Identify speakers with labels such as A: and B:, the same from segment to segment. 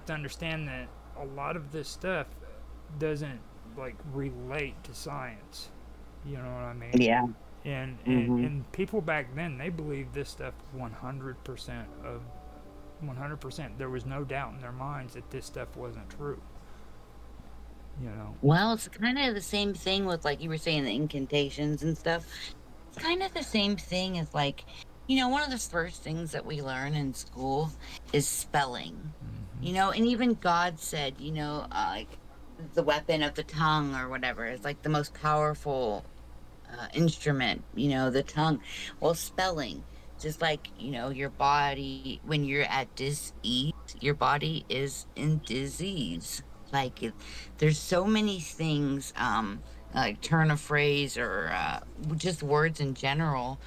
A: have to understand that a lot of this stuff doesn't like relate to science. You know what I mean?
B: Yeah. Mm-hmm.
A: And people back then, they believed this stuff 100% of 100%. There was no doubt in their minds that this stuff wasn't true. You know?
B: Well, it's kind of the same thing with, like you were saying, the incantations and stuff. It's kind of the same thing as, like, one of the first things that we learn in school is spelling. And even God said, like the weapon of the tongue or whatever is like the most powerful instrument, the tongue. Well, spelling, just like, your body, when you're at dis-ease, your body is in disease. Like, there's so many things, like turn a phrase or just words in general,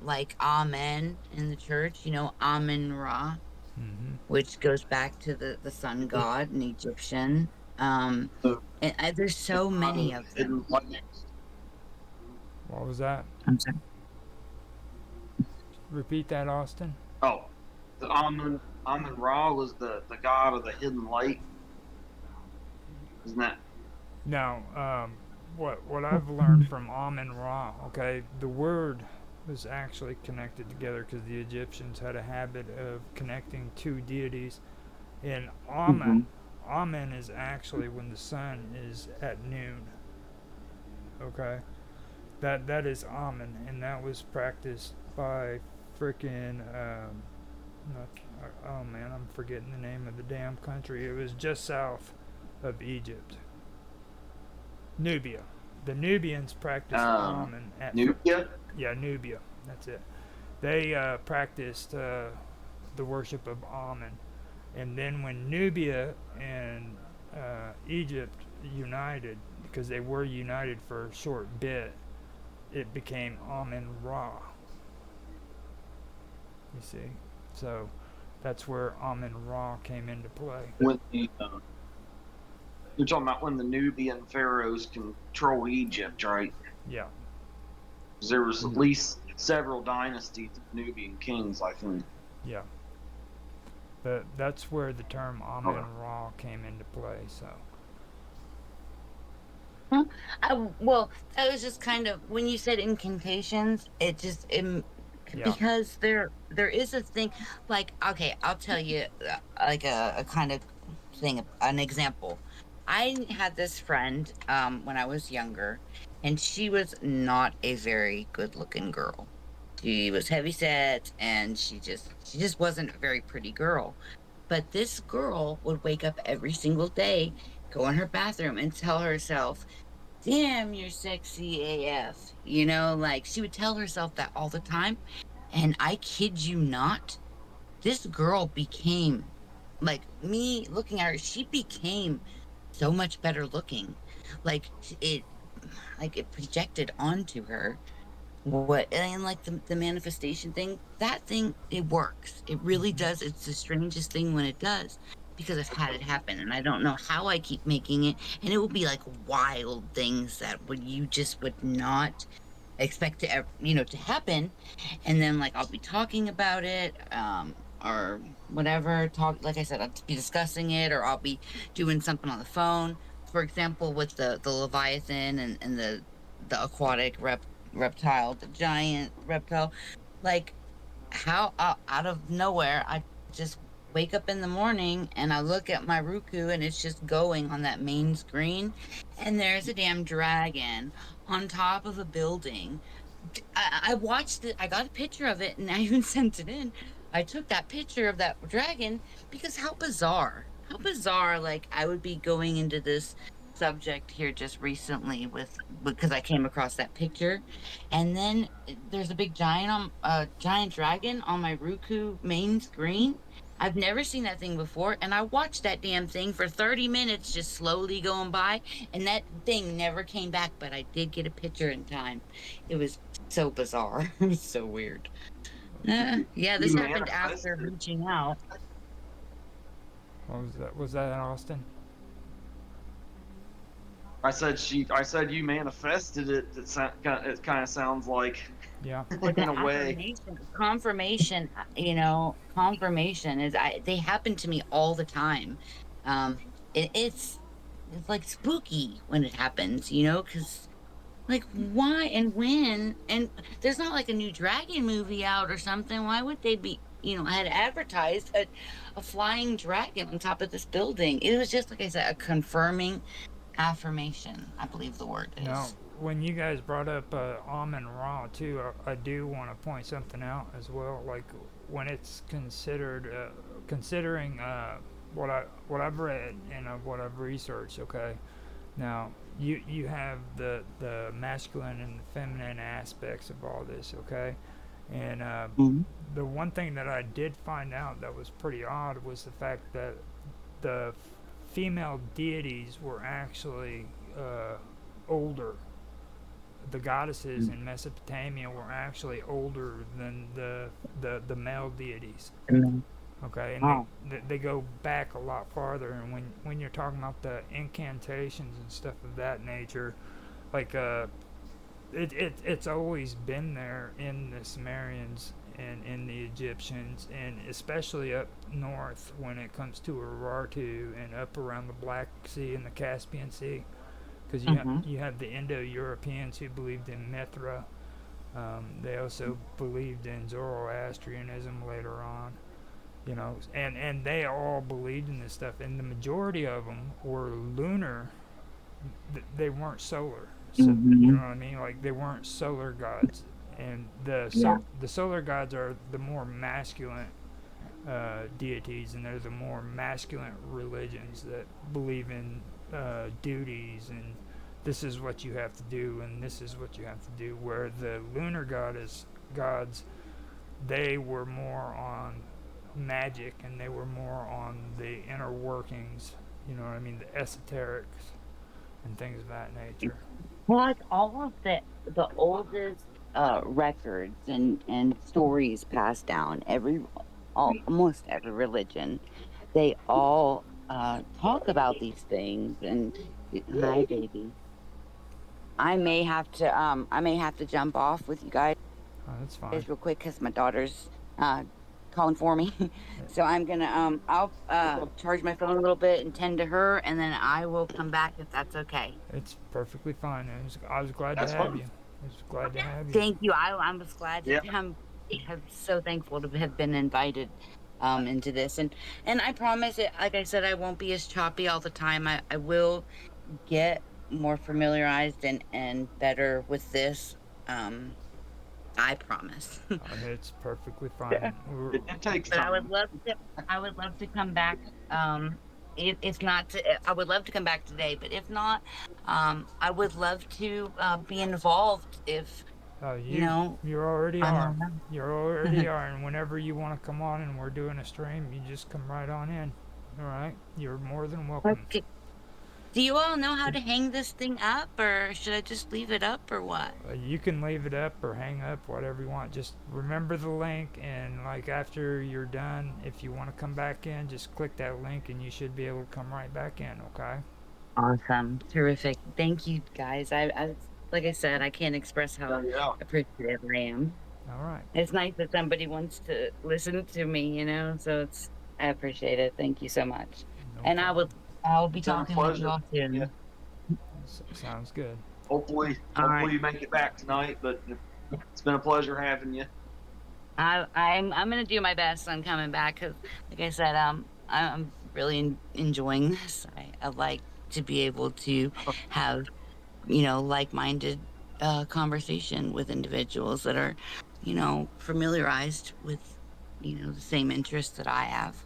B: like amen in the church, amen ra,
A: Mm-hmm.
B: which goes back to the sun god in Egyptian.
C: The
B: And there's so many of
C: hidden
B: them.
C: light.
A: What was that?
B: I'm sorry.
A: Repeat that, Austin.
C: Oh, the Amun Ra was the god of the hidden light, isn't that?
A: Now, what I've learned from Amun Ra, okay, the word was actually connected together because the Egyptians had a habit of connecting two deities. And
B: Mhm.
A: Amen is actually when the sun is at noon. Okay, that is Amen, and that was practiced by frickin' not, oh man, I'm forgetting the name of the damn country. It was just south of Egypt. Nubia. The Nubians practiced Amen at
C: Nubia.
A: yeah, Nubia. That's it. They practiced the worship of Amen, and then when Nubia and Egypt united, because they were united for a short bit, it became Amen Ra. You see, so that's where Amen Ra came into play.
C: When you're talking about when the Nubian pharaohs controlled Egypt, right?
A: Yeah,
C: 'Cause there was at least several dynasties of Nubian kings, I think.
A: yeah. But that's where the term Amen
C: Okay.
A: Ra came into play. So
B: Huh? Well, that was just kind of when you said incantations,
A: yeah.
B: because there is a thing, like, okay, I'll tell you, like a kind of thing, an example. I had this friend when I was younger, and she was not a very good looking girl. She was heavy set, and she just wasn't a very pretty girl. But this girl would wake up every single day, go in her bathroom, and tell herself, "Damn, you're sexy AF." Like, she would tell herself that all the time. And I kid you not, this girl became, like, me looking at her, she became so much better looking. Like, it projected onto her. What, and like the manifestation thing, that thing, it works. It really does. It's the strangest thing when it does, because I've had it happen and I don't know how I keep making it. And it will be like wild things that would you just would not expect to to happen. And then, like, I'll be talking about it, or whatever, like I said, I'll be discussing it, or I'll be doing something on the phone. For example, with the Leviathan and the aquatic reptile, the giant reptile, like, how out of nowhere, I just wake up in the morning and I look at my Roku and it's just going on that main screen, and there's a damn dragon on top of a building. I watched it, I got a picture of it, and I even sent it in. I took that picture of that dragon because how bizarre. How bizarre, like, I would be going into this subject here just recently because I came across that picture, and then there's a big giant dragon on my Roku main screen. I've never seen that thing before, and I watched that damn thing for 30 minutes just slowly going by, and that thing never came back, but I did get a picture in time. It was so bizarre. It was so weird. Yeah,
C: He
B: this happened after
C: manifested.
B: reaching out.
A: What was that? Was that Austin?
C: I said you manifested it. It kind of sounds like,
A: Yeah.
B: With the
C: in a way.
B: confirmation, confirmation is they happen to me all the time. Um, it's like spooky when it happens, because like why and when and there's not like a new dragon movie out or something. Why would they be, had advertised a flying dragon on top of this building? It was just like I said, a confirming affirmation, I believe the word
A: Now,
B: is.
A: when you guys brought up almond raw too, I do want to point something out as well. Like when it's considering what I've read and what I've researched. Okay, now you have the masculine and the feminine aspects of all this. Okay, and
B: Mhm.
A: the one thing that I did find out that was pretty odd was the fact that the female deities were actually older. The goddesses in Mesopotamia were actually older than the male deities.
B: Mhm.
A: Okay, and
B: Oh.
A: they go back a lot farther. And when you're talking about the incantations and stuff of that nature, like it's always been there in the Sumerians and in the Egyptians, and especially up north when it comes to Urartu and up around the Black Sea and the Caspian Sea, because
B: Mhm.
A: you have the Indo-Europeans who believed in Mithra. They also believed in Zoroastrianism later on, and they all believed in this stuff. And the majority of them were lunar. They weren't solar. So you know
B: Mhm.
A: what I mean? Like they weren't solar gods. And
B: Yeah.
A: the solar gods are the more masculine deities, and they're the more masculine religions that believe in duties and this is what you have to do and this is what you have to do. Where the lunar gods, they were more on magic and they were more on the inner workings. You know what I mean? The esoterics and things of that nature.
B: Well, like all of the oldest records and stories passed down, almost every religion, they all talk about these things. And hi, baby. I may have to jump off with you guys
A: Oh, that's fine.
B: real quick because my daughter's uh calling for me. So I'm gonna I'll charge my phone a little bit and tend to her, and then I will come back if that's okay.
A: It's perfectly fine. I was glad to
C: That's
A: have
C: fun.
A: you. I was glad to have you.
B: Thank you. I was glad to
C: Yeah,
B: I'm so thankful to have been invited into this. And I promise it, like I said, I won't be as choppy all the time. I will get more familiarized and better with this. Um I promise.
A: It's perfectly fine.
C: it takes
B: But
C: time.
B: I would love to come back. If not I would love to come back today, but if not, I would love to be involved if,
A: Uh,
B: you
A: you
B: know,
A: you already
B: I'm
A: are.
B: around.
A: You already are. And whenever you want to come on and we're doing a stream, you just come right on in. All right. You're more than welcome.
B: Okay. Do you all know how to hang this thing up, or should I just leave it up, or what?
A: You can leave it up or hang up, whatever you want. Just remember the link, and like after you're done, if you want to come back in, just click that link, and you should be able to come right back in. Okay.
B: Awesome. Terrific. Thank you guys. Like I said, I can't express how
C: Yeah.
B: appreciative I am.
A: All right.
B: It's nice that somebody wants to listen to me, so I appreciate it. Thank you so much.
A: No
B: And
A: problem.
B: I will be
C: It's been a
B: talking with you
C: pleasure.
B: all
C: Yeah.
B: soon.
A: Sounds good.
B: All right.
C: Hopefully you make it back tonight. But it's been a pleasure having you.
B: I'm gonna do my best on coming back because, like I said, I'm really enjoying this. I like to be able to have, like-minded conversation with individuals that are, familiarized with, the same interests that I have.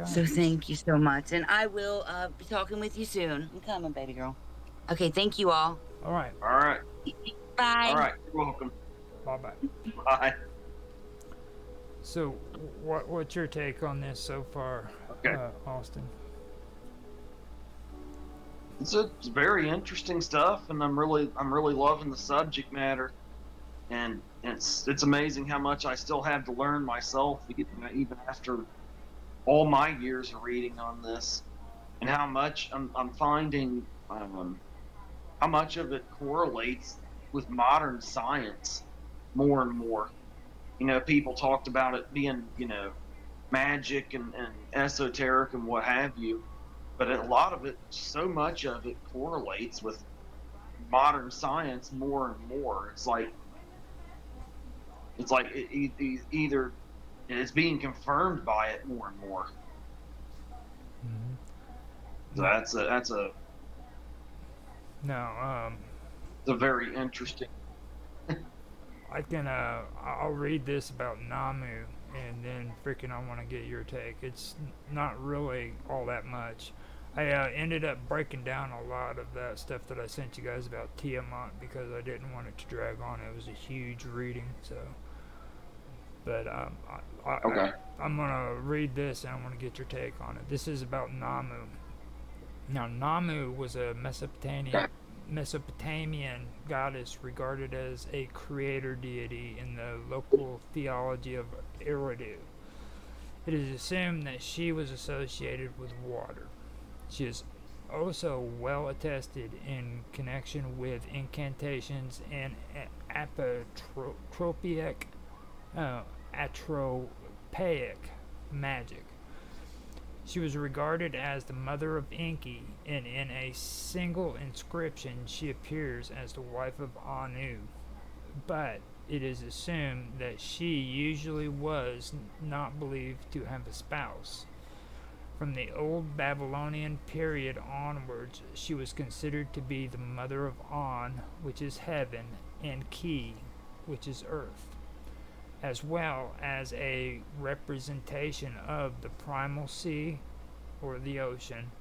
A: Okay.
B: So thank you so much, and I will be talking with you soon. I'm coming, baby girl. Okay, thank you all.
A: All right.
C: All right. All
B: Bye.
C: right. You're welcome.
A: Bye bye.
C: Bye.
A: So, what's your take on this so far,
C: Okay.
A: Austin?
C: It's very interesting stuff, and I'm really loving the subject matter. And it's amazing how much I still have to learn myself, even after all my years of reading on this, and how much I'm finding um, how much of it correlates with modern science more and more. People talked about it being, magic and esoteric and what have you, but a lot of it, so much of it correlates with modern science more and more. It's like either it's being confirmed by it more and more.
A: Hmm.
C: So
A: No, no.
C: it's a very interesting.
A: I can. I'll read this about Namu, and then freaking, I want to get your take. It's not really all that much. I ended up breaking down a lot of that stuff that I sent you guys about Tiamat because I didn't want it to drag on. It was a huge reading, so. But
C: Okay.
A: I'm gonna read this and I want to get your take on it. This is about Namu. Now, Namu was a Mesopotamian goddess regarded as a creator deity in the local theology of Eridu. It is assumed that she was associated with water. She is also well attested in connection with incantations and apotropic, atropaic magic. She was regarded as the mother of Enki, and in a single inscription she appears as the wife of Anu. But it is assumed that she usually was not believed to have a spouse. From the old Babylonian period onwards, she was considered to be the mother of On, which is heaven, and Ki, which is earth, as well as a representation of the primal sea or the ocean,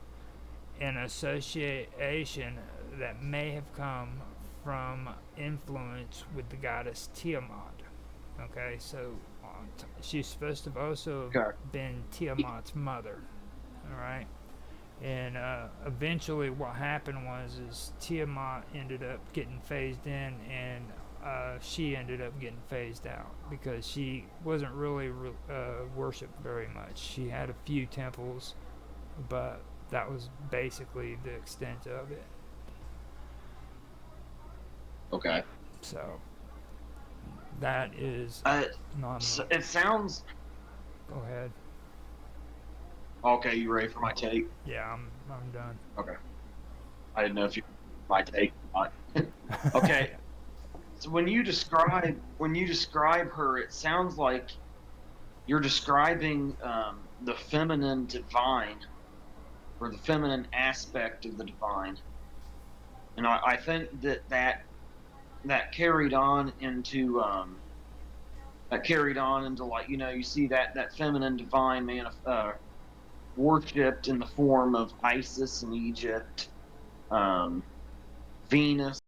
A: an association that may have come from influence with the goddess Tiamat. Okay, so she's supposed to have also
C: Okay.
A: been Tiamat's mother. All right, and eventually what happened was is Tiamat ended up getting phased in, and she ended up getting phased out because she wasn't really worshipped very much. She had a few temples, but that was basically the extent of it.
C: Okay.
A: So that is not.
C: It sounds
A: Go ahead.
C: okay. You ready for my take?
A: Yeah, I'm done.
C: Okay. I didn't know if you my take or not. Okay. So when you describe her, it sounds like you're describing the feminine divine, or the feminine aspect of the divine, and I think that carried on into like, you see that feminine divine man worshipped in the form of Isis in Egypt, Venus